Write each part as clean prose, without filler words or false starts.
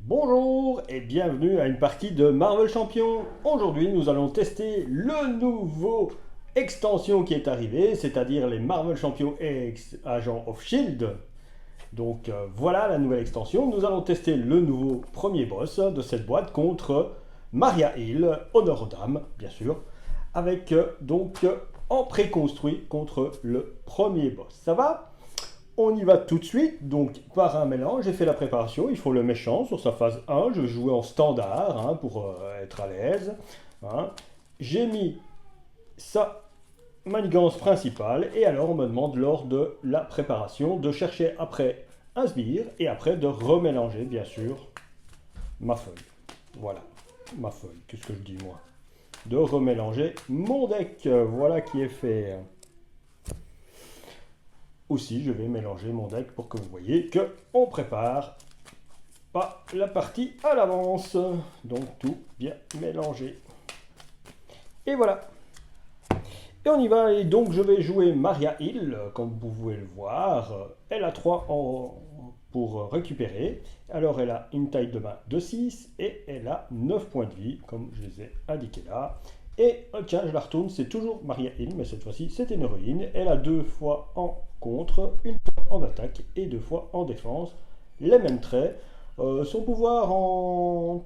Bonjour et bienvenue à une partie de Marvel Champion. Aujourd'hui, nous allons tester le nouveau extension qui est arrivé, c'est-à-dire les Marvel Champion X Agents of Shield. Donc voilà la nouvelle extension. Nous allons tester le nouveau premier boss de cette boîte contre Maria Hill, honneur aux dames, bien sûr, avec en préconstruit contre le premier boss. Ça va? On y va tout de suite, donc par un mélange, j'ai fait la préparation, il faut le méchant sur sa phase 1, je vais jouer en standard pour être à l'aise. Hein. J'ai mis sa manigance principale et alors on me demande lors de la préparation de chercher après un sbire et après de remélanger bien sûr ma feuille. Voilà, ma feuille, qu'est-ce que je dis moi? De remélanger mon deck, voilà qui est fait. Aussi, je vais mélanger mon deck pour que vous voyez que on prépare pas la partie à l'avance. Donc tout bien mélangé. Et voilà. Et on y va. Et donc je vais jouer Maria Hill, comme vous pouvez le voir. Elle a 3 pour récupérer. Alors elle a une taille de main de 6 et elle a 9 points de vie, comme je les ai indiqués là. Et tiens, je la retourne, c'est toujours Maria Hill, mais cette fois-ci c'est une héroïne. Elle a 2 fois en contre, une fois en attaque et 2 fois en défense. Les mêmes traits. Son pouvoir en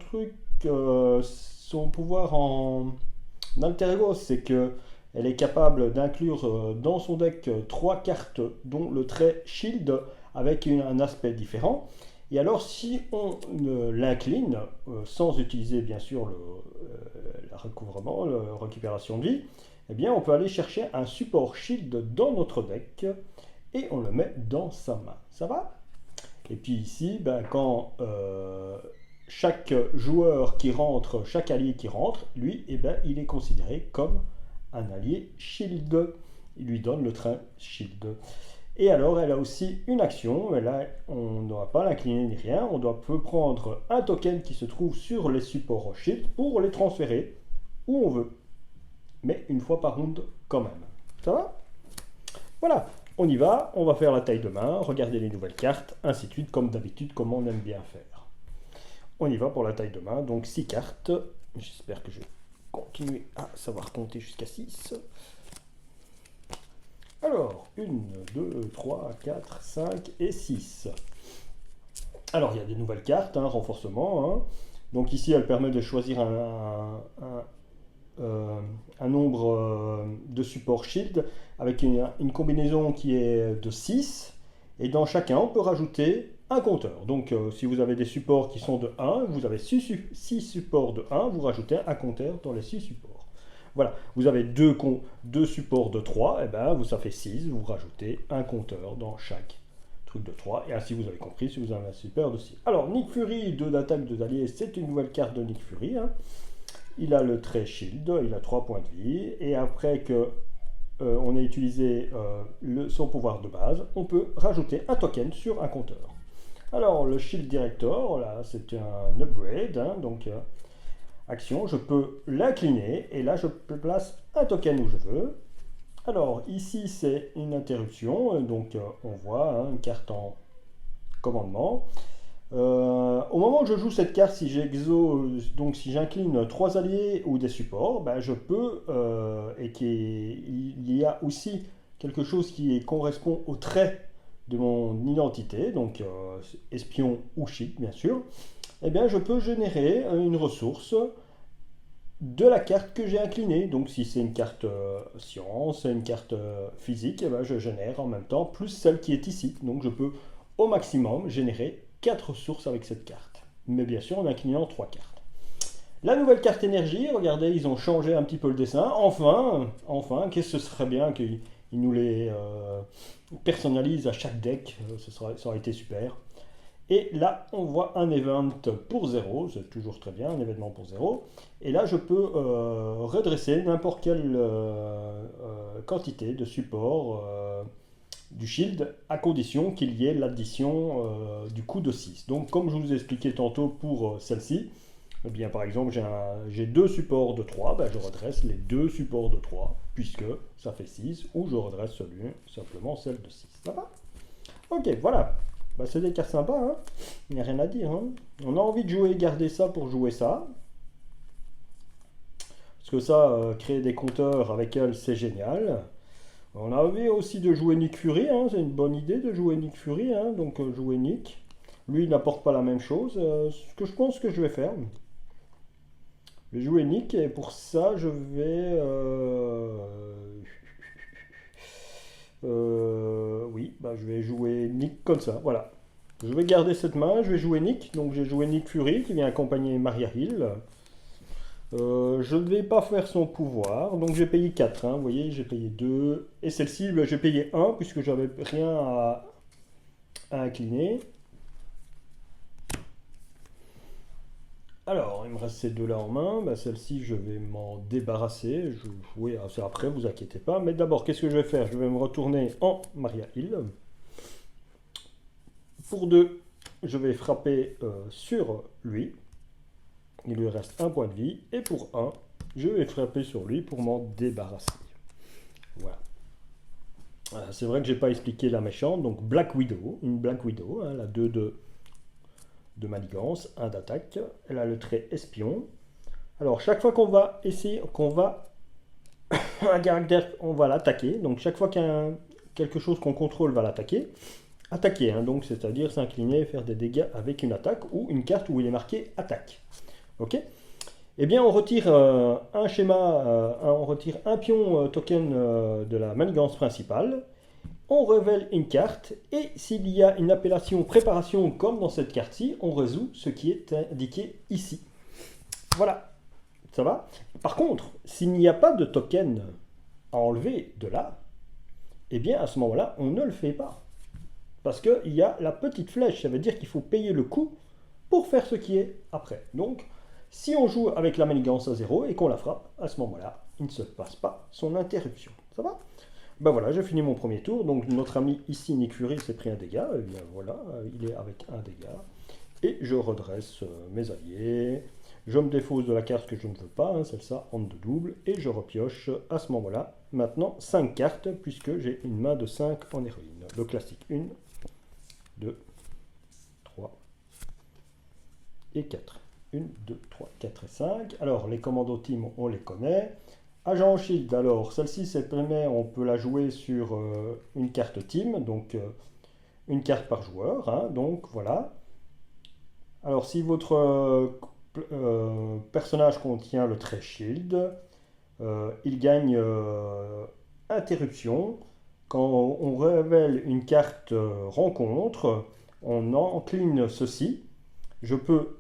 son pouvoir en alter ego, c'est que elle est capable d'inclure dans son deck 3 cartes dont le trait Shield avec un aspect différent. Et alors si on l'incline, sans utiliser bien sûr le recouvrement, la récupération de vie, eh bien on peut aller chercher un support Shield dans notre deck et on le met dans sa main. Ça va? Et puis ici, quand chaque joueur qui rentre, chaque allié qui rentre, lui, il est considéré comme un allié Shield. Il lui donne le train Shield. Et alors, elle a aussi une action. Mais là, on ne doit pas l'incliner ni rien. On peut prendre un token qui se trouve sur les supports Shield pour les transférer où on veut. Mais une fois par round quand même. Ça va? Voilà. On y va. On va faire la taille de main. Regarder les nouvelles cartes. Ainsi de suite, comme d'habitude, comme on aime bien faire. On y va pour la taille de main. Donc 6 cartes. J'espère que je vais continuer à savoir compter jusqu'à 6. Alors, 1, 2, 3, 4, 5 et 6. Alors, il y a des nouvelles cartes, renforcement. Donc ici, elle permet de choisir un nombre de supports Shield avec une combinaison qui est de 6. Et dans chacun, on peut rajouter un compteur. Donc, si vous avez des supports qui sont de 1, vous avez 6 supports de 1, vous rajoutez un compteur dans les 6 supports. Voilà, vous avez deux supports de 3, et ça fait 6, vous rajoutez un compteur dans chaque truc de 3, et ainsi vous avez compris si vous avez un support de 6. Alors, Nick Fury, 2 d'attaque, 2 alliés, c'est une nouvelle carte de Nick Fury. Il a le trait Shield, il a 3 points de vie, et après que on ait utilisé son pouvoir de base, on peut rajouter un token sur un compteur. Alors, le Shield Director, là, c'est un upgrade, donc action, je peux l'incliner et là je place un token où je veux. Alors ici c'est une interruption, donc on voit une carte en commandement. Au moment où je joue cette carte, si donc si j'incline 3 alliés ou des supports, je peux, il y a aussi quelque chose qui correspond au trait de mon identité, donc espion ou chic bien sûr, je peux générer une ressource de la carte que j'ai inclinée. Donc si c'est une carte science, une carte physique, je génère en même temps plus celle qui est ici. Donc je peux au maximum générer 4 ressources avec cette carte. Mais bien sûr en inclinant 3 cartes. La nouvelle carte énergie, regardez, ils ont changé un petit peu le dessin. Enfin, qu'est-ce que ce serait bien qu'ils nous les personnalisent à chaque deck. Ça aurait été super. Et là, on voit un event pour 0, c'est toujours très bien, un événement pour 0. Et là, je peux redresser n'importe quelle quantité de support du shield, à condition qu'il y ait l'addition du coût de 6. Donc, comme je vous ai expliqué tantôt pour celle-ci, eh bien, par exemple, j'ai 2 supports de 3, je redresse les 2 supports de 3, puisque ça fait 6, ou je redresse simplement celle de 6. Ça va? Ok, voilà. Bah, c'est des cartes sympas, hein. Il n'y a rien à dire, hein. On a envie de jouer, garder ça pour jouer ça. Parce que ça, créer des compteurs avec elle, c'est génial. On a envie aussi de jouer Nick Fury, hein. C'est une bonne idée de jouer Nick Fury, hein. Donc jouer Nick. Lui, il n'apporte pas la même chose. Ce que je pense que je vais faire. Je vais jouer Nick et pour ça, je vais... oui, bah, je vais jouer Nick comme ça, voilà. Je vais garder cette main, je vais jouer Nick. Donc j'ai joué Nick Fury qui vient accompagner Maria Hill. Je ne vais pas faire son pouvoir, donc j'ai payé 4, hein, vous voyez, j'ai payé 2. Et celle-ci, ben, j'ai payé 1 puisque j'avais rien à incliner. Alors, il me reste ces deux-là en main. Ben, celle-ci, je vais m'en débarrasser. Oui, c'est après, vous inquiétez pas. Mais d'abord, qu'est-ce que je vais faire? Je vais me retourner en Maria Hill. Pour 2, je vais frapper sur lui. Il lui reste un point de vie. Et pour 1, je vais frapper sur lui pour m'en débarrasser. Voilà. C'est vrai que j'ai pas expliqué la méchante. Donc Black Widow, une Black Widow, hein, la 2 de manigance, 1 d'attaque. Elle a le trait espion. Alors chaque fois qu'on va essayer, qu'on va un caractère, on va l'attaquer. Donc chaque fois qu'il y a quelque chose qu'on contrôle va l'attaquer. Attaquer, hein, donc c'est-à-dire s'incliner et faire des dégâts avec une attaque ou une carte où il est marqué attaque. Ok. Eh bien, on retire un schéma, on retire un pion token de la manigance principale. On révèle une carte et s'il y a une appellation préparation comme dans cette carte-ci, on résout ce qui est indiqué ici. Voilà, ça va. Par contre, s'il n'y a pas de token à enlever de là, eh bien à ce moment-là, on ne le fait pas. Parce qu'il y a la petite flèche, ça veut dire qu'il faut payer le coût pour faire ce qui est après. Donc, si on joue avec la manigance à 0 et qu'on la frappe, à ce moment-là, il ne se passe pas son interruption. Ça va? Ben voilà, j'ai fini mon premier tour. Donc notre ami ici, Nick Fury, s'est pris un dégât. Et bien voilà, il est avec un dégât. Et je redresse mes alliés. Je me défausse de la carte que je ne veux pas, hein, celle-ci en de double. Et je repioche à ce moment-là, maintenant 5 cartes, puisque j'ai une main de 5 en héroïne. Le classique 1, 2, 3 et 4. 1, 2, 3, 4 et 5. Alors les commandos team, on les connaît. Agent Shield, alors celle-ci, on peut la jouer sur une carte team, donc une carte par joueur, hein, donc voilà. Alors si votre personnage contient le trait Shield, il gagne interruption. Quand on révèle une carte rencontre, on encline ceci. Je peux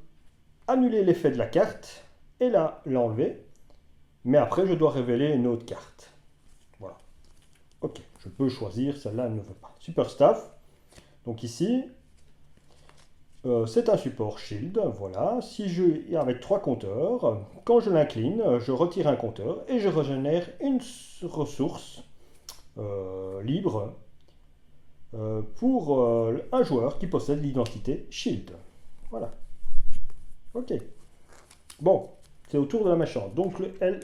annuler l'effet de la carte et l'enlever. Mais après, je dois révéler une autre carte. Voilà. Ok, je peux choisir, celle-là, elle ne veut pas. Super Staff. Donc ici, c'est un support Shield. Voilà. Si je, avec 3 compteurs, quand je l'incline, je retire un compteur et je régénère une ressource libre pour un joueur qui possède l'identité Shield. Voilà. Ok. Bon, c'est au tour de la méchante. Donc, elle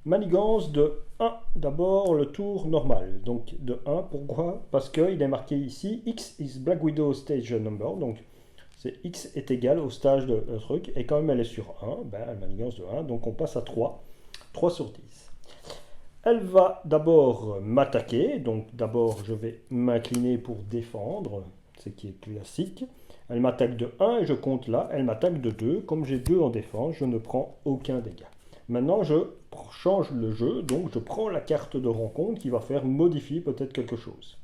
manigance de 1, d'abord le tour normal. Donc de 1, pourquoi? Parce qu'il est marqué ici, X is Black Widow stage number. Donc c'est X est égal au stage de truc. Et quand même elle est sur 1, ben, elle manigance de 1. Donc on passe à 3. 3 sur 10. Elle va d'abord m'attaquer. Donc d'abord je vais m'incliner pour défendre, ce qui est classique. Elle m'attaque de 1 et je compte là. Elle m'attaque de 2. Comme j'ai 2 en défense, je ne prends aucun dégât. Maintenant, je change le jeu, donc je prends la carte de rencontre qui va faire modifier peut-être quelque chose.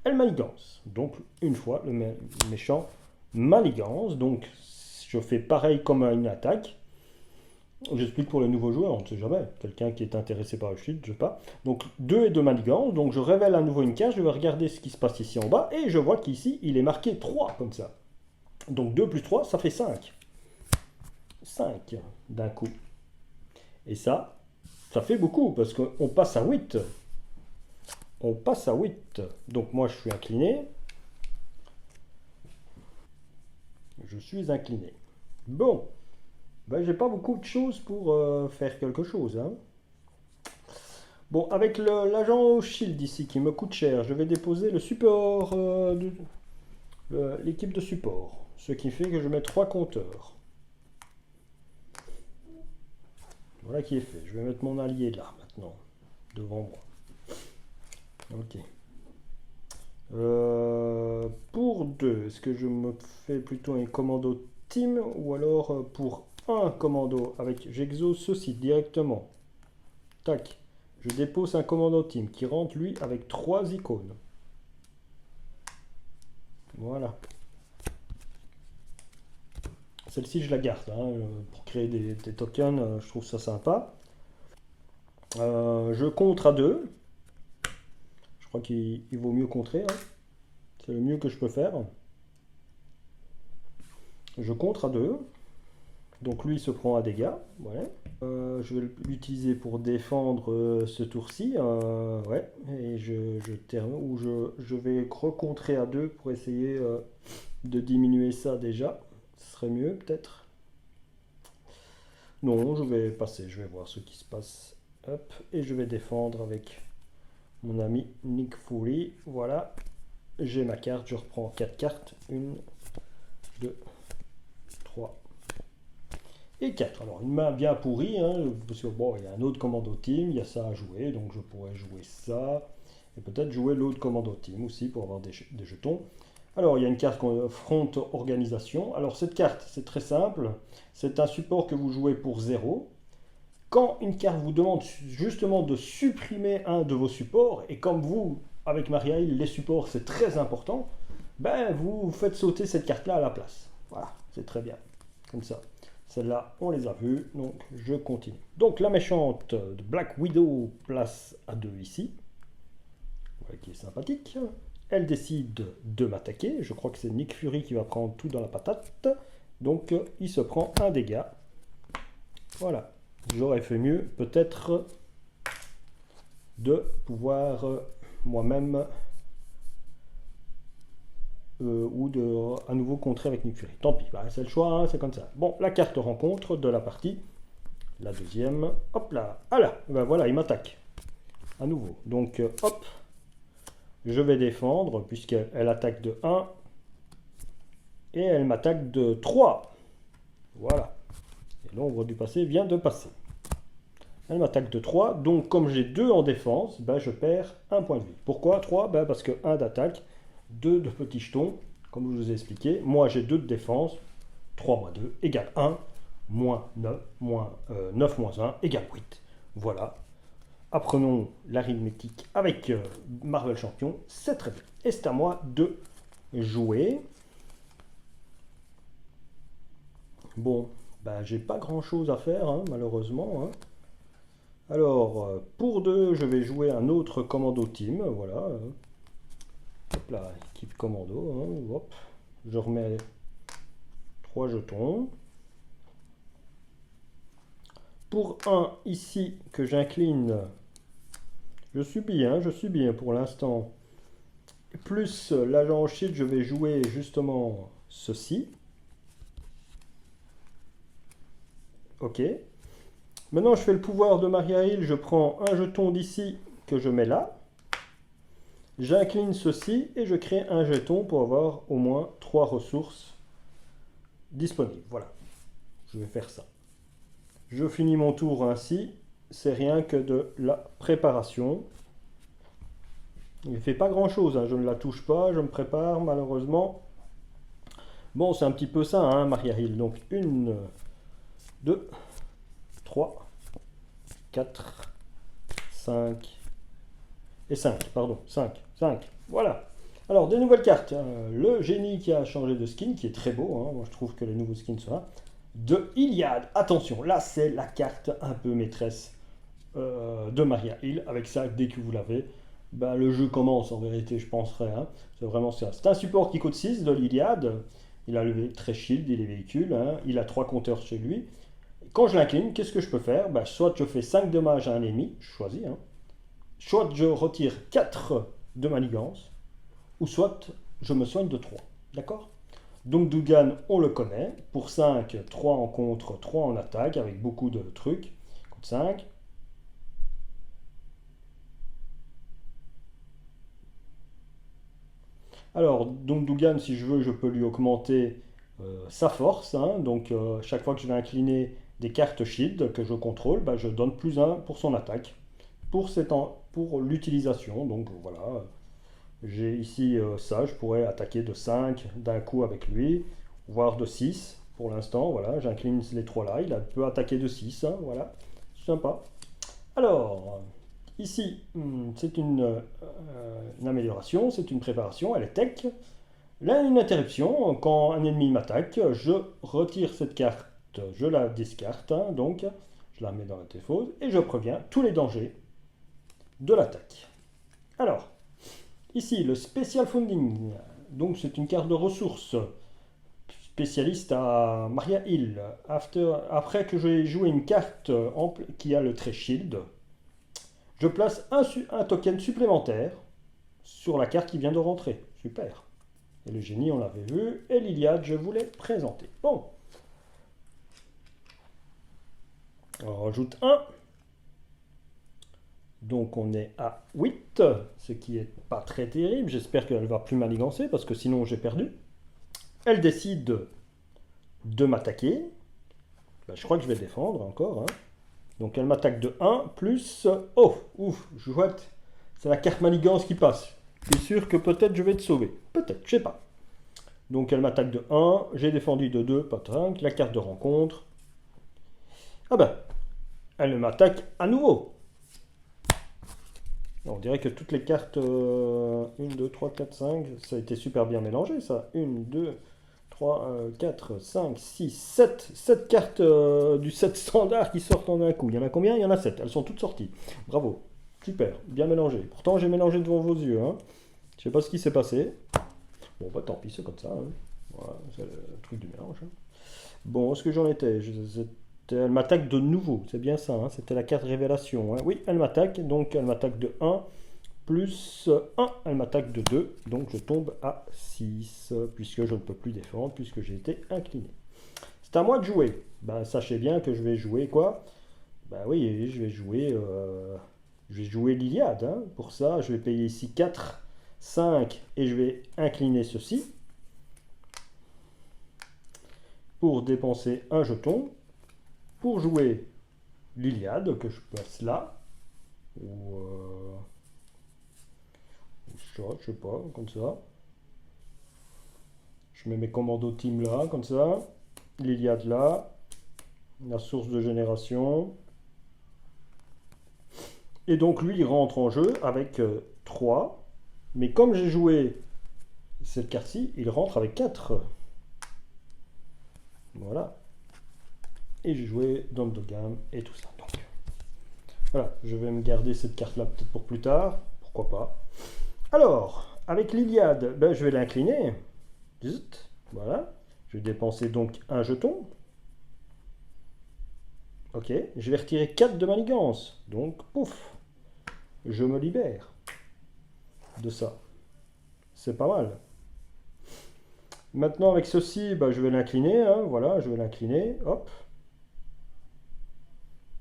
Elle manigance. Donc, une fois, le méchant manigance. Donc, je fais pareil comme à une attaque. J'explique pour les nouveaux joueurs, on ne sait jamais. Quelqu'un qui est intéressé par le shield, je sais pas. Donc, 2 et 2 manigance. Donc, je révèle à nouveau une carte. Je vais regarder ce qui se passe ici en bas. Et je vois qu'ici, il est marqué 3 comme ça. Donc, 2 plus 3, ça fait 5. 5 d'un coup. Et ça fait beaucoup parce qu'on passe à 8. On passe à 8. Donc moi, je suis incliné. Je suis incliné. Bon. Ben, j'ai pas beaucoup de choses pour faire quelque chose. Hein. Bon, avec l'agent Shield ici qui me coûte cher, je vais déposer le support l'équipe de support. Ce qui fait que je mets 3 compteurs. Voilà qui est fait. Je vais mettre mon allié là maintenant, devant moi. Ok. Pour 2, est-ce que je me fais plutôt un commando team ou alors pour un commando avec j'exauce ceci directement. Tac. Je dépose un commando team qui rentre lui avec 3 icônes. Voilà. Celle-ci je la garde hein, pour créer des tokens, je trouve ça sympa. Je contre à 2. Je crois qu'il vaut mieux contrer. Hein. C'est le mieux que je peux faire. Je contre à 2. Donc lui il se prend un dégât. Voilà. Je vais l'utiliser pour défendre ce tour-ci. Ouais. Et je termine. Ou je vais recontrer à 2 pour essayer de diminuer ça déjà. Ce serait mieux peut-être. Non, je vais passer. Je vais voir ce qui se passe. Hop. Et je vais défendre avec mon ami Nick Fury. Voilà. J'ai ma carte. Je reprends 4 cartes. 1, 2, 3 et 4. Alors une main bien pourrie, hein, parce que bon, il y a un autre commando team, il y a ça à jouer, donc je pourrais jouer ça, et peut-être jouer l'autre commando team aussi pour avoir des jetons. Alors il y a une carte front organisation. Alors cette carte, c'est très simple, c'est un support que vous jouez pour 0. Quand une carte vous demande justement de supprimer un de vos supports, et comme vous, avec Maria Hill, les supports c'est très important, ben vous faites sauter cette carte-là à la place. Voilà, c'est très bien, comme ça. Celle-là, on les a vues, donc je continue. Donc la méchante de Black Widow place à 2 ici, voilà, qui est sympathique. Elle décide de m'attaquer, je crois que c'est Nick Fury qui va prendre tout dans la patate, donc il se prend un dégât. Voilà, j'aurais fait mieux peut-être de pouvoir moi-même ou de à nouveau contrer avec Nick Fury. Tant pis, bah, c'est le choix, hein, c'est comme ça. Bon, la carte rencontre de la partie, la deuxième, hop là, ah là, ben voilà, il m'attaque à nouveau. Donc hop, je vais défendre puisqu'elle attaque de 1 et elle m'attaque de 3. Voilà, et l'ombre du passé vient de passer. Elle m'attaque de 3, donc comme j'ai 2 en défense, ben, je perds un point de vie. Pourquoi 3? Ben, parce que 1 d'attaque, 2 de petits jetons, comme je vous ai expliqué. Moi j'ai 2 de défense, 3 moins 2 égale 1, moins 9, 9 moins 1 égale 8. Voilà. Apprenons l'arithmétique avec Marvel Champion, c'est très bien. Et c'est à moi de jouer. Bon, ben, j'ai pas grand chose à faire, hein, malheureusement. Hein. Alors, pour 2, je vais jouer un autre commando team, voilà. Hop là, équipe commando, hein, hop. Je remets 3 jetons. Pour 1, ici, que j'incline, je subis pour l'instant. Plus l'agent shield, je vais jouer justement ceci. Ok. Maintenant, je fais le pouvoir de Maria Hill. Je prends un jeton d'ici que je mets là. J'incline ceci et je crée un jeton pour avoir au moins 3 ressources disponibles. Voilà. Je vais faire ça. Je finis mon tour ainsi. C'est rien que de la préparation. Il ne fait pas grand chose. Hein. Je ne la touche pas. Je me prépare malheureusement. Bon, c'est un petit peu ça, hein, Maria Hill. Donc, 1, 2, 3, 4, 5 et 5, pardon, 5, voilà. Alors, des nouvelles cartes. Le génie qui a changé de skin, qui est très beau, hein, moi je trouve que les nouveaux skins sont là. De Iliad, attention, là c'est la carte un peu maîtresse de Maria Hill. Avec ça, dès que vous l'avez, ben, le jeu commence en vérité, je penserais. Hein. C'est vraiment ça. C'est un support qui coûte 6 de l'Iliad. Il a le très shield et les véhicules, hein. Il a 3 compteurs chez lui. Quand je l'incline, qu'est-ce que je peux faire? Ben, soit je fais 5 dommages à un ennemi, je choisis, hein. Soit je retire 4 de manigance, ou soit je me soigne de 3. D'accord? Donc Dougan, on le connaît. Pour 5, 3 en contre, 3 en attaque, avec beaucoup de trucs. Coûte 5. Alors, donc Dougan, si je veux, je peux lui augmenter sa force, hein. Donc, chaque fois que je vais incliner des cartes shield que je contrôle, bah, je donne plus un pour son attaque, pour l'utilisation. Donc, voilà. J'ai ici ça, je pourrais attaquer de 5 d'un coup avec lui, voire de 6 pour l'instant. Voilà, j'incline les trois là, il peut attaquer de 6, hein, voilà, sympa. Alors, ici, c'est une amélioration, c'est une préparation, elle est tech. Là, une interruption, quand un ennemi m'attaque, je retire cette carte, je la discarte, hein, donc je la mets dans la défausse et je préviens tous les dangers de l'attaque. Alors, ici, le Special Funding, donc c'est une carte de ressources spécialiste à Maria Hill. Après que j'ai joué une carte qui a le trait Shield, je place un token supplémentaire sur la carte qui vient de rentrer. Super. Et le génie, on l'avait vu. Et l'Iliade, je vous l'ai présenté. Bon. On rajoute 1. Donc on est à 8, ce qui est pas très terrible. J'espère qu'elle va plus manigancer parce que sinon j'ai perdu. Elle décide de m'attaquer. Ben, je crois que je vais défendre encore, hein. Donc elle m'attaque de 1 plus... Oh, ouf, chouette. C'est la carte manigance qui passe. Je suis sûr que peut-être je vais te sauver. Peut-être, je sais pas. Donc elle m'attaque de 1, j'ai défendu de 2, pas de 5, la carte de rencontre. Ah ben, elle m'attaque à nouveau. On dirait que toutes les cartes... 1, 2, 3, 4, 5, ça a été super bien mélangé ça. 1, 2, 3, 4, 5, 6, 7. 7 cartes du set standard qui sortent en un coup. Il y en a combien? Il y en a 7. Elles sont toutes sorties. Bravo. Super. Bien mélangé. Pourtant, j'ai mélangé devant vos yeux, hein. Je sais pas ce qui s'est passé. Bon, bah tant pis, c'est comme ça, hein. Voilà, c'est le truc du mélange, hein. Bon, est-ce que j'en étais? Elle m'attaque de nouveau. C'est bien ça, hein. C'était la carte révélation, hein. Oui, elle m'attaque. Donc, elle m'attaque de 1. Plus 1, elle m'attaque de 2, donc je tombe à 6, puisque je ne peux plus défendre, puisque j'ai été incliné. C'est à moi de jouer. Ben, sachez bien que je vais jouer quoi? Ben oui, je vais jouer l'Iliade, hein. Pour ça, je vais payer ici 4, 5, et je vais incliner ceci, pour dépenser un jeton, pour jouer l'Iliade, que je place là, ou... je sais pas, comme ça. Je mets mes commandos team là, comme ça. L'Iliade là. La source de génération. Et donc lui, il rentre en jeu avec 3. Mais comme j'ai joué cette carte-ci, il rentre avec 4. Voilà. Et j'ai joué dans le gamme et tout ça. Donc, voilà, je vais me garder cette carte-là peut-être pour plus tard. Pourquoi pas. Alors, avec l'Iliade, ben, je vais l'incliner. Voilà. Je vais dépenser donc un jeton. Ok. Je vais retirer 4 de manigance. Donc, pouf. Je me libère de ça. C'est pas mal. Maintenant, avec ceci, ben, je vais l'incliner. Hein. Voilà, je vais l'incliner. Hop.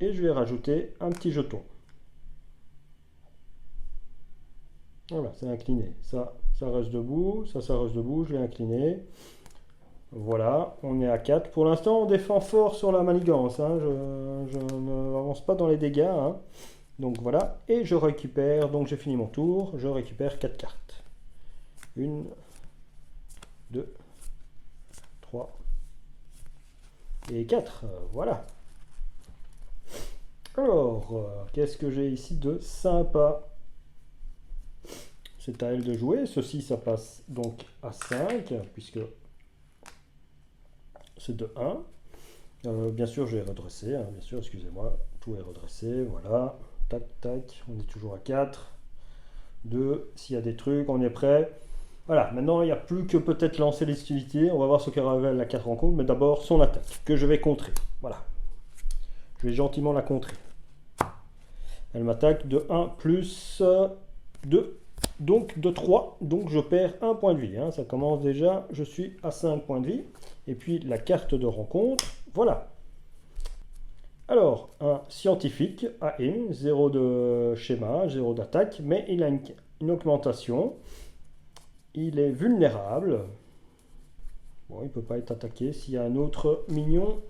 Et je vais rajouter un petit jeton. Voilà, c'est incliné. Ça reste debout. Ça reste debout. Je l'ai incliné. Voilà, on est à 4. Pour l'instant, on défend fort sur la manigance, hein. Je ne avance pas dans les dégâts, hein. Donc voilà, et je récupère, donc j'ai fini mon tour, je récupère 4 cartes. 1, 2, 3 et 4. Voilà. Alors, qu'est-ce que j'ai ici de sympa? C'est à elle de jouer. Ceci, ça passe donc à 5, puisque c'est de 1. Bien sûr, je vais redresser, hein, bien sûr, excusez-moi, tout est redressé, voilà, tac, tac, on est toujours à 4, 2, s'il y a des trucs, on est prêt. Voilà, maintenant, il n'y a plus que peut-être lancer les utilités, on va voir ce que révèle la carte rencontre, mais d'abord, son attaque, que je vais contrer, voilà. Je vais gentiment la contrer. Elle m'attaque de 1 plus 2, donc de 3, donc je perds 1 point de vie, hein. Ça commence déjà, je suis à 5 points de vie. Et puis la carte de rencontre, voilà. Alors, un scientifique, AM, 0 de schéma, 0 d'attaque, mais il a une augmentation. il est vulnérable. Bon, il ne peut pas être attaqué. S'il y a un autre minion,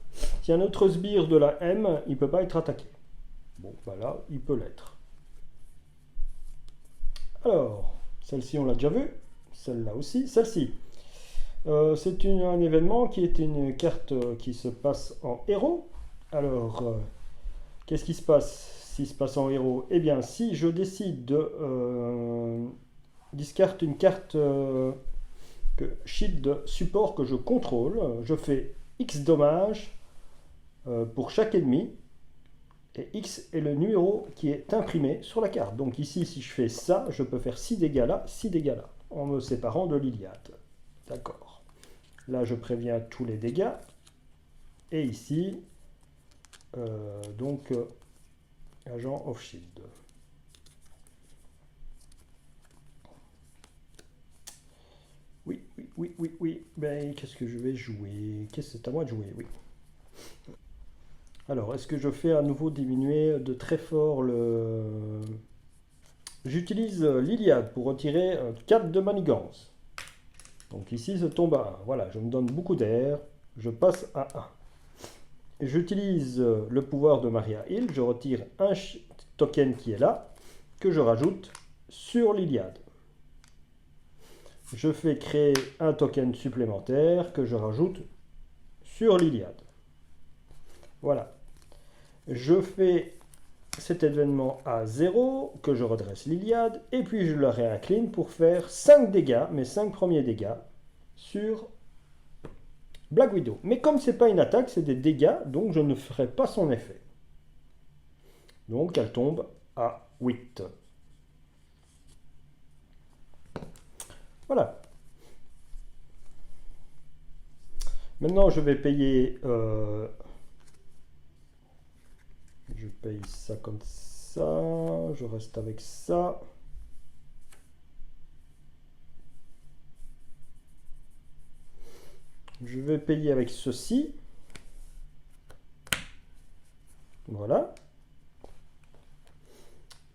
s'il y a un autre sbire de la M, il ne peut pas être attaqué. Bon, bah là, il peut l'être. Alors, celle-ci, on l'a déjà vue. Celle-là aussi. Celle-ci. C'est un événement qui est une carte qui se passe en héros. Alors, qu'est-ce qui se passe s'il se passe en héros? Eh bien, si je décide de discard une carte shield de support que je contrôle, je fais X dommages pour chaque ennemi. Et X est le numéro qui est imprimé sur la carte. Donc ici, si je fais ça, je peux faire 6 dégâts là, 6 dégâts là, en me séparant de l'Iliade. D'accord. Là, je préviens tous les dégâts. Et ici, agent of shield. Oui. Ben, qu'est-ce que je vais jouer? C'est à moi de jouer, oui. Alors, est-ce que je fais à nouveau diminuer de très fort le... J'utilise l'Iliade pour retirer 4 de manigance. Donc ici, ça tombe à 1. Voilà, je me donne beaucoup d'air. Je passe à 1. J'utilise le pouvoir de Maria Hill. Je retire un token qui est là, que je rajoute sur l'Iliade. Je fais créer un token supplémentaire que je rajoute sur l'Iliade. Voilà. Je fais cet événement à 0, que je redresse l'Iliade, et puis je le réincline pour faire 5 dégâts, mes 5 premiers dégâts, sur Black Widow. Mais comme ce n'est pas une attaque, c'est des dégâts, donc je ne ferai pas son effet. Donc elle tombe à 8. Voilà. Maintenant, je vais payer... je paye ça comme ça. Je reste avec ça. Je vais payer avec ceci. Voilà.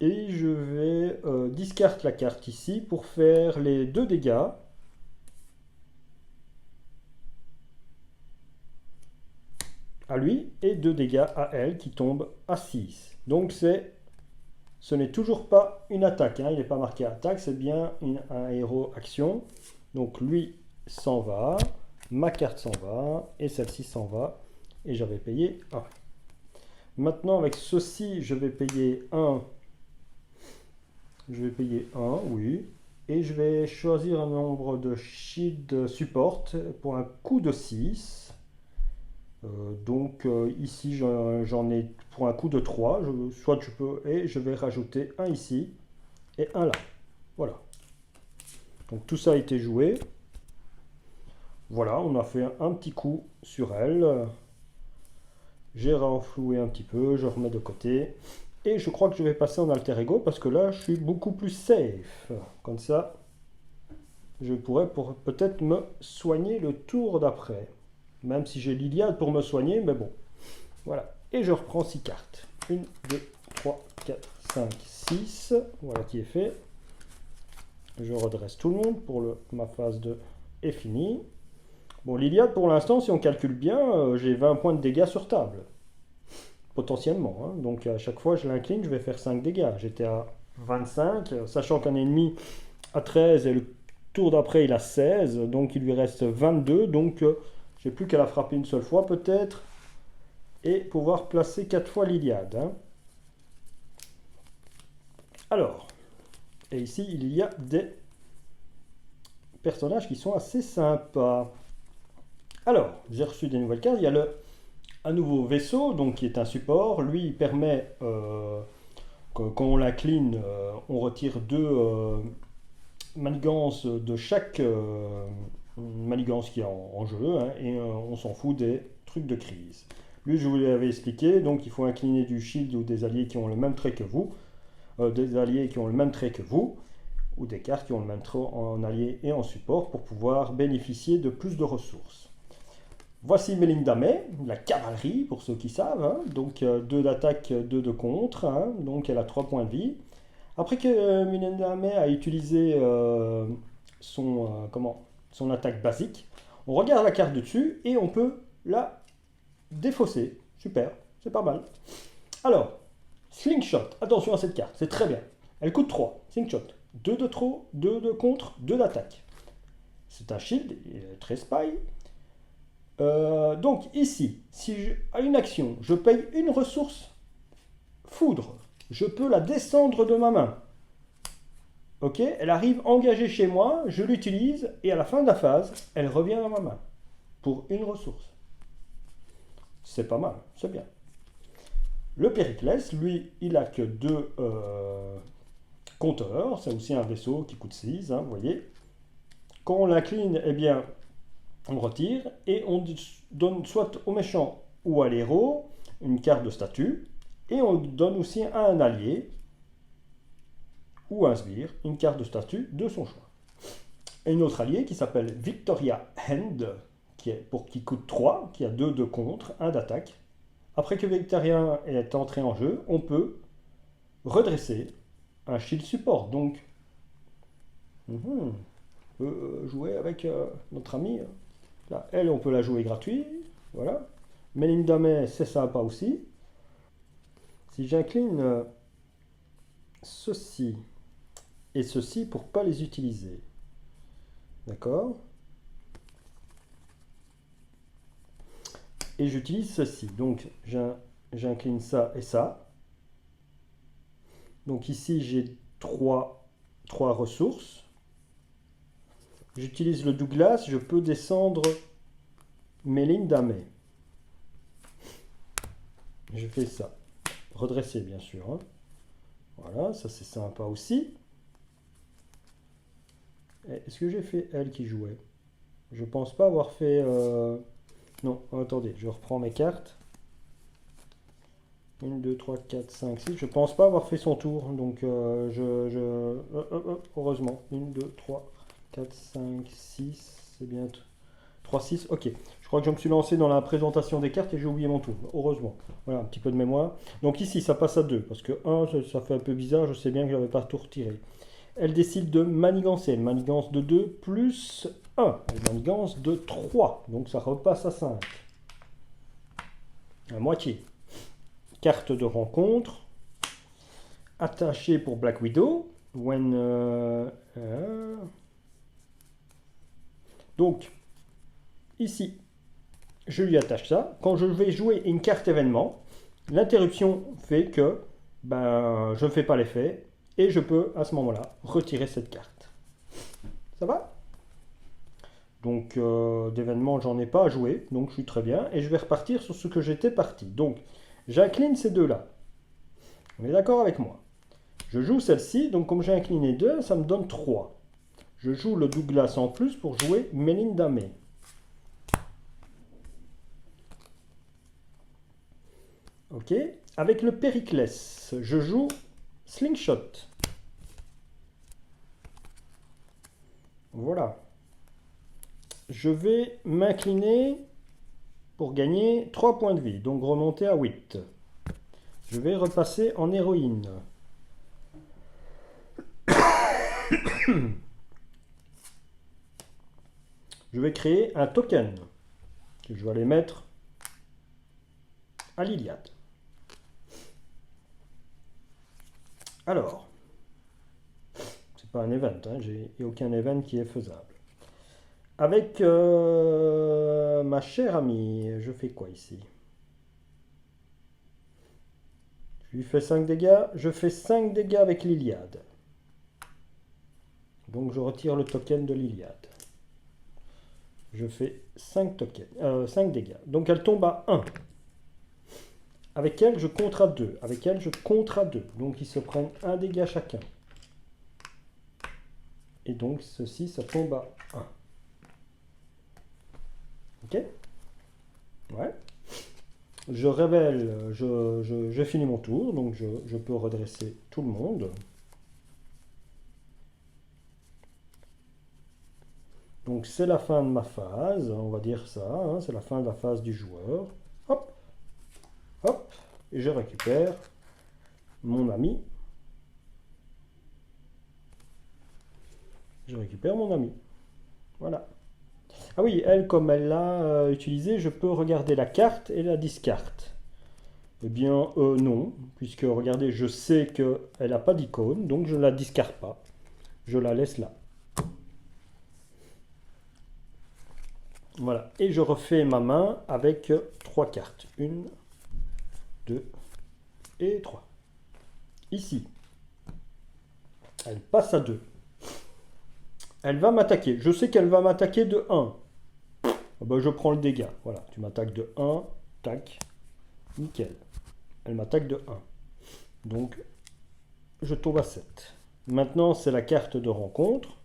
Et je vais discard la carte ici pour faire les 2 dégâts. À lui et 2 dégâts à elle qui tombent à 6. Donc ce n'est toujours pas une attaque. Hein. Il n'est pas marqué attaque, c'est bien un héros action. Donc lui s'en va, ma carte s'en va et celle-ci s'en va. Et j'avais payé 1. Maintenant avec ceci, je vais payer 1. Je vais payer 1, oui. Et je vais choisir un nombre de shield support pour un coût de 6. Ici j'en ai pour un coût de 3, soit je peux, et je vais rajouter un ici et un là. Voilà. Donc tout ça a été joué. Voilà, on a fait un petit coup sur elle. J'ai renfloué un petit peu, je remets de côté. Et je crois que je vais passer en alter ego parce que là je suis beaucoup plus safe. Comme ça, je pourrais peut-être me soigner le tour d'après. Même si j'ai l'Iliade pour me soigner, mais bon. Voilà. Et je reprends 6 cartes. 1, 2, 3, 4, 5, 6. Voilà qui est fait. Je redresse tout le monde pour ma phase de est finie. Bon, l'Iliade, pour l'instant, si on calcule bien, j'ai 20 points de dégâts sur table. Potentiellement. Hein. Donc à chaque fois, je l'incline, je vais faire 5 dégâts. J'étais à 25, sachant qu'un ennemi a 13 et le tour d'après, il a 16. Donc il lui reste 22. Donc... j'ai plus qu'à la frapper une seule fois peut-être et pouvoir placer 4 fois l'Iliade. Hein. Alors, et ici il y a des personnages qui sont assez sympas. Alors, j'ai reçu des nouvelles cartes. Il y a un nouveau vaisseau donc qui est un support. Lui, il permet, quand on l'incline, on retire 2 manigances de chaque... manigance qui est en jeu, hein, et on s'en fout des trucs de crise. Lui, je vous l'avais expliqué, donc il faut incliner du shield ou des alliés qui ont le même trait que vous, ou des cartes qui ont le même trait en allié et en support pour pouvoir bénéficier de plus de ressources. Voici Melinda May, la cavalerie pour ceux qui savent, hein, donc 2 d'attaque, 2 de contre, hein, donc elle a 3 points de vie. Après que Melinda May a utilisé son attaque basique. On regarde la carte dessus et on peut la défausser. Super, c'est pas mal. Alors, Slingshot, attention à cette carte, c'est très bien. Elle coûte 3, Slingshot. 2 de trop, 2 de contre, 2 d'attaque. C'est un shield, il est très spy. Donc ici, si à une action, je paye une ressource foudre, je peux la descendre de ma main. Ok, elle arrive engagée chez moi, je l'utilise et à la fin de la phase, elle revient dans ma main pour une ressource. C'est pas mal, c'est bien. Le Périclès, lui, il a que 2 compteurs, c'est aussi un vaisseau qui coûte 6, vous voyez. Quand on l'incline, eh bien, on retire et on donne soit au méchant ou à l'héros une carte de statut et on donne aussi à un allié ou un sbire une carte de statut de son choix. Et une autre alliée qui s'appelle Victoria Hand qui coûte 3, qui a 2 de contre, 1 d'attaque. Après que Victoria est entré en jeu, on peut redresser un shield support. Donc, on peut jouer avec notre ami. Là, elle, on peut la jouer gratuit. Voilà. Melinda May, c'est sympa aussi. Si j'incline ceci et ceci pour ne pas les utiliser. D'accord. Et j'utilise ceci. Donc, j'incline ça et ça. Donc ici, j'ai 3 ressources. J'utilise le Douglas, je peux descendre Melinda May. Je fais ça. Redresser, bien sûr. Hein. Voilà, ça c'est sympa aussi. Est-ce que j'ai fait elle qui jouait? Je pense pas avoir fait... Non, attendez, je reprends mes cartes. 1, 2, 3, 4, 5, 6. Je pense pas avoir fait son tour. Donc, heureusement. 1, 2, 3, 4, 5, 6. C'est bien. 3, 6. Ok. Je crois que je me suis lancé dans la présentation des cartes et j'ai oublié mon tour. Heureusement. Voilà, un petit peu de mémoire. Donc ici, ça passe à 2. Parce que 1, ça fait un peu bizarre. Je sais bien que je n'avais pas tout retiré. Elle décide de manigancer. Elle manigance de 2 plus 1. Elle manigance de 3. Donc ça repasse à 5. À moitié. Carte de rencontre. Attaché pour Black Widow. Donc, ici, je lui attache ça. Quand je vais jouer une carte événement, l'interruption fait que je ne fais pas l'effet et je peux à ce moment-là retirer cette carte. Ça va? Donc, d'événement, j'en ai pas à jouer, donc je suis très bien. Et je vais repartir sur ce que j'étais parti. Donc, j'incline ces deux-là. On est d'accord avec moi? Je joue celle-ci, donc comme j'ai incliné 2, ça me donne 3. Je joue le Douglas en plus pour jouer Melinda May. Ok. Avec le Périclès, je joue Slingshot. Voilà. Je vais m'incliner pour gagner 3 points de vie, donc remonter à 8. Je vais repasser en héroïne. Je vais créer un token que je vais aller mettre à l'Iliade. Alors, c'est pas un event, hein, il n'y a aucun event qui est faisable. Avec ma chère amie, je fais quoi ici? Je lui fais 5 dégâts, je fais 5 dégâts avec l'Iliade. Donc je retire le token de l'Iliade. Je fais 5 dégâts. Donc elle tombe à 1. Avec elle, je compte à 2. Avec elle, je compte à 2. Donc ils se prennent 1 dégât chacun. Et donc ceci, ça tombe à 1. Ok? Ouais. Je révèle, je finis mon tour, donc je peux redresser tout le monde. Donc c'est la fin de ma phase, on va dire ça, hein, c'est la fin de la phase du joueur. Hop, hop, et je récupère mon ami. Je récupère mon ami. Voilà. Ah oui, elle, comme elle l'a utilisée, je peux regarder la carte et la discarte. Eh bien, non, puisque regardez, je sais qu'elle n'a pas d'icône, donc je ne la discarte pas. Je la laisse là. Voilà, et je refais ma main avec 3 cartes. 1, 2 et 3. Ici, elle passe à 2. Elle va m'attaquer. Je sais qu'elle va m'attaquer de 1. Ah ben, je prends le dégât. Voilà, tu m'attaques de 1, tac, nickel. Elle m'attaque de 1. Donc, je tombe à 7. Maintenant, c'est la carte de rencontre.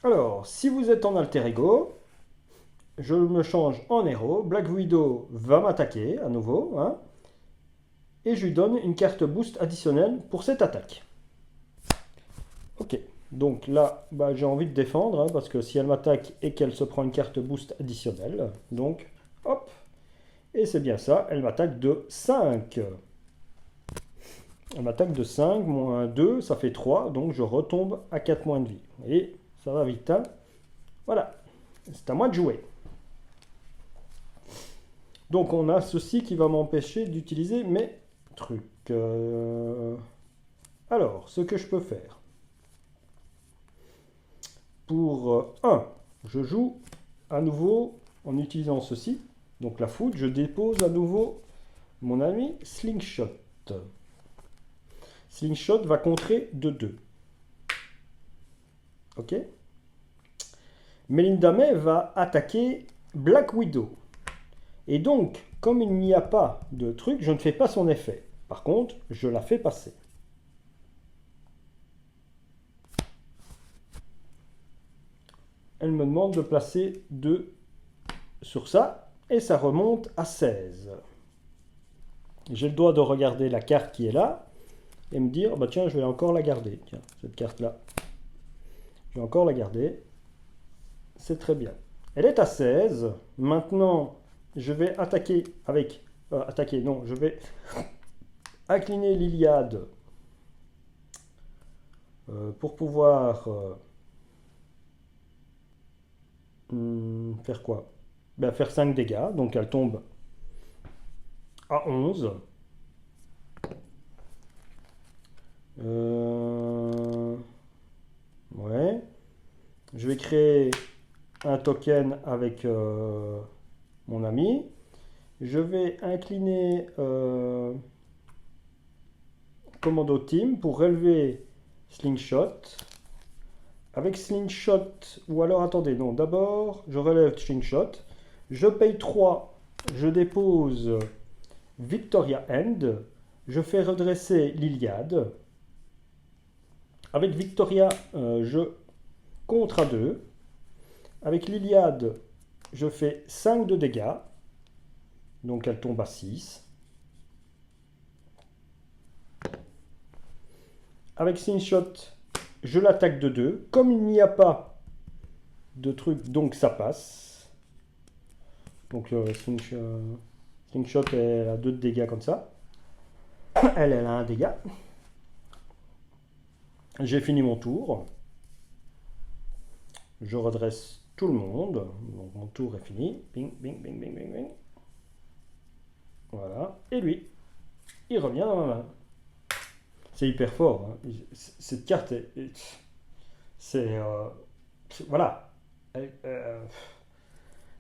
Alors, si vous êtes en alter ego, je me change en héros. Black Widow va m'attaquer à nouveau. Hein, et je lui donne une carte boost additionnelle pour cette attaque. Ok, donc là, bah, j'ai envie de défendre, hein, parce que si elle m'attaque et qu'elle se prend une carte boost additionnelle, donc, hop, et c'est bien ça, elle m'attaque de 5. Elle m'attaque de 5, moins 2, ça fait 3, donc je retombe à 4 points de vie. Vous voyez, ça va vite, hein. Voilà, c'est à moi de jouer. Donc on a ceci qui va m'empêcher d'utiliser mes trucs. Alors, ce que je peux faire. Pour 1, je joue à nouveau en utilisant ceci. Donc la foudre, je dépose à nouveau mon ami Slingshot. Slingshot va contrer de 2. Ok. Melinda May va attaquer Black Widow. Et donc, comme il n'y a pas de truc, je ne fais pas son effet. Par contre, je la fais passer. Elle me demande de placer 2 sur ça, et ça remonte à 16. J'ai le droit de regarder la carte qui est là, et me dire, bah tiens, je vais encore la garder. Tiens, cette carte-là. Je vais encore la garder. C'est très bien. Elle est à 16. Maintenant, je vais attaquer avec... non, je vais incliner l'Iliade pour pouvoir... faire quoi? Ben, faire 5 dégâts. Donc elle tombe à 11. Ouais. Je vais créer un token avec mon ami. Je vais incliner Commando Team pour relever Slingshot. Avec Slingshot, ou alors attendez, non, d'abord je relève Slingshot. Je paye 3, je dépose Victoria End. Je fais redresser l'Iliade. Avec Victoria, je contre à 2. Avec l'Iliade, je fais 5 de dégâts. Donc elle tombe à 6. Avec Slingshot, je l'attaque de 2. Comme il n'y a pas de truc, donc ça passe. Donc Slingshot, elle a 2 de dégâts comme ça. Elle a 1 dégât. J'ai fini mon tour. Je redresse tout le monde. Donc mon tour est fini. Bing, bing, bing, bing, bing, bing. Voilà. Et lui, il revient dans ma main. C'est hyper fort. Hein. Cette carte, c'est... voilà.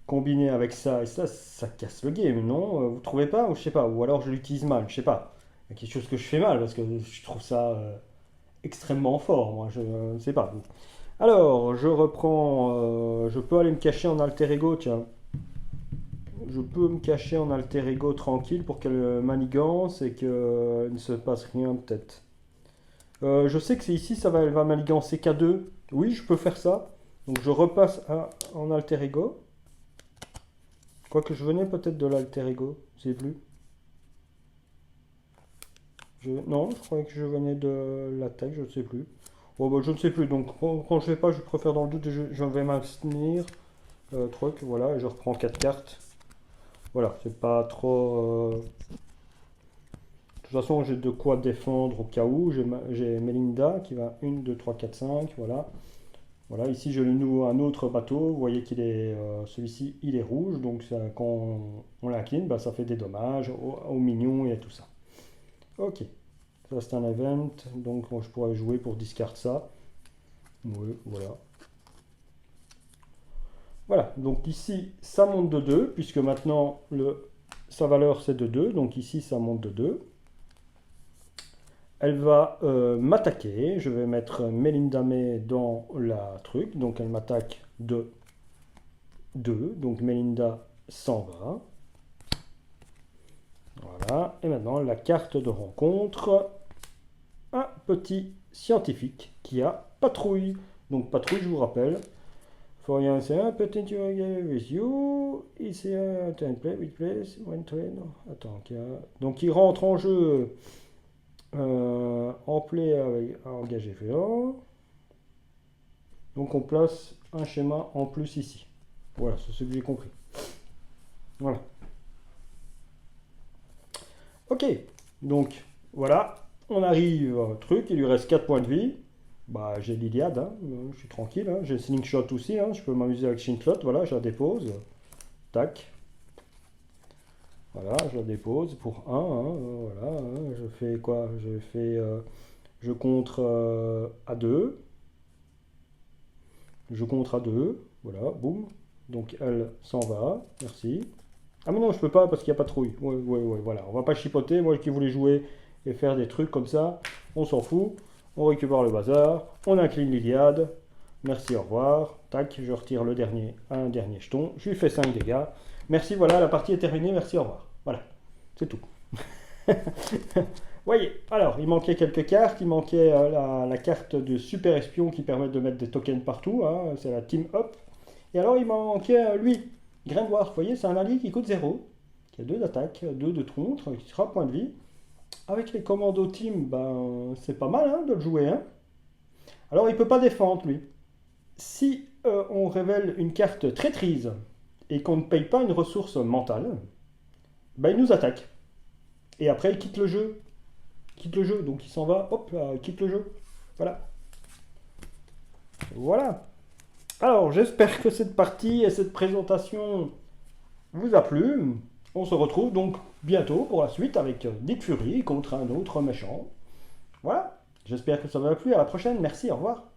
Combiné avec ça et ça casse le game, non? Vous trouvez pas? Ou je sais pas. Ou alors je l'utilise mal, je sais pas. Il y a quelque chose que je fais mal parce que je trouve ça extrêmement fort. Moi, je ne sais pas. Alors, je reprends. Je peux aller me cacher en alter ego, tiens. Je peux me cacher en alter ego tranquille pour qu'elle manigance et qu'il ne se passe rien peut-être. Je sais que c'est ici, elle va manigancer K2. Oui, je peux faire ça. Donc je repasse en alter ego. Quoique je venais peut-être de l'alter ego, je sais plus. Non, je croyais que je venais de l'attaque, je ne sais plus. Oh, bah, je ne sais plus, donc quand je fais pas, je préfère dans le doute, je vais m'abstenir. Truc, voilà, et je reprends 4 cartes. Voilà, c'est pas trop... toute façon, j'ai de quoi défendre au cas où. J'ai Melinda qui va 1, 2, 3, 4, 5. Voilà. Voilà, ici j'ai le nouveau un autre bateau. Vous voyez qu'il est celui-ci, il est rouge. Donc quand on l'incline, bah, ça fait des dommages aux minions et à tout ça. Ok. Ça c'est un event. Donc moi, je pourrais jouer pour discard ça. Oui, voilà. Voilà, donc ici ça monte de 2, puisque maintenant sa valeur c'est de 2, donc ici ça monte de 2. Elle va m'attaquer, je vais mettre Melinda May dans la truc, donc elle m'attaque de 2, donc Melinda s'en va. Voilà, et maintenant la carte de rencontre, un petit scientifique qui a patrouille. Donc patrouille, je vous rappelle. For you answer, pretend to engage with you. Is here to play with place when train. Attends, donc il rentre en jeu en play avec engagé féant. Donc on place un schéma en plus ici. Voilà, c'est ce que j'ai compris. Voilà. Ok, donc voilà, on arrive au truc, il lui reste 4 points de vie. Bah, j'ai l'Iliade, hein, je suis tranquille, hein. J'ai Slingshot aussi, hein, je peux m'amuser avec Slingshot, voilà, je la dépose. Tac. Voilà, je la dépose pour 1, hein, voilà, hein, je fais quoi? Je contre à 2. Je contre à 2, voilà, boum. Donc elle s'en va, merci. Ah mais non, je peux pas parce qu'il n'y a pas de trouille. Ouais, voilà, on va pas chipoter, moi qui voulais jouer et faire des trucs comme ça, on s'en fout. On récupère le bazar, on incline l'Iliade. Merci, au revoir. Tac, je retire un dernier jeton. Je lui fais 5 dégâts. Merci, voilà, la partie est terminée. Merci, au revoir. Voilà, c'est tout. Voyez, alors, il manquait quelques cartes. Il manquait la carte de super espion qui permet de mettre des tokens partout. Hein, c'est la Team Up. Et alors, il manquait lui, Gringoire. Vous voyez, c'est un allié qui coûte 0. Qui a 2 d'attaque, 2 de tronche, qui sera point de vie. Avec les commandos team, ben, c'est pas mal hein, de le jouer. Hein. Alors, il peut pas défendre, lui. Si on révèle une carte traîtrise et qu'on ne paye pas une ressource mentale, ben, il nous attaque. Et après, il quitte le jeu. Donc il s'en va, hop, il quitte le jeu. Voilà. Voilà. Alors, j'espère que cette partie et cette présentation vous a plu. On se retrouve donc bientôt pour la suite avec Nick Fury contre un autre méchant. Voilà, j'espère que ça vous a plu. À la prochaine, merci, au revoir.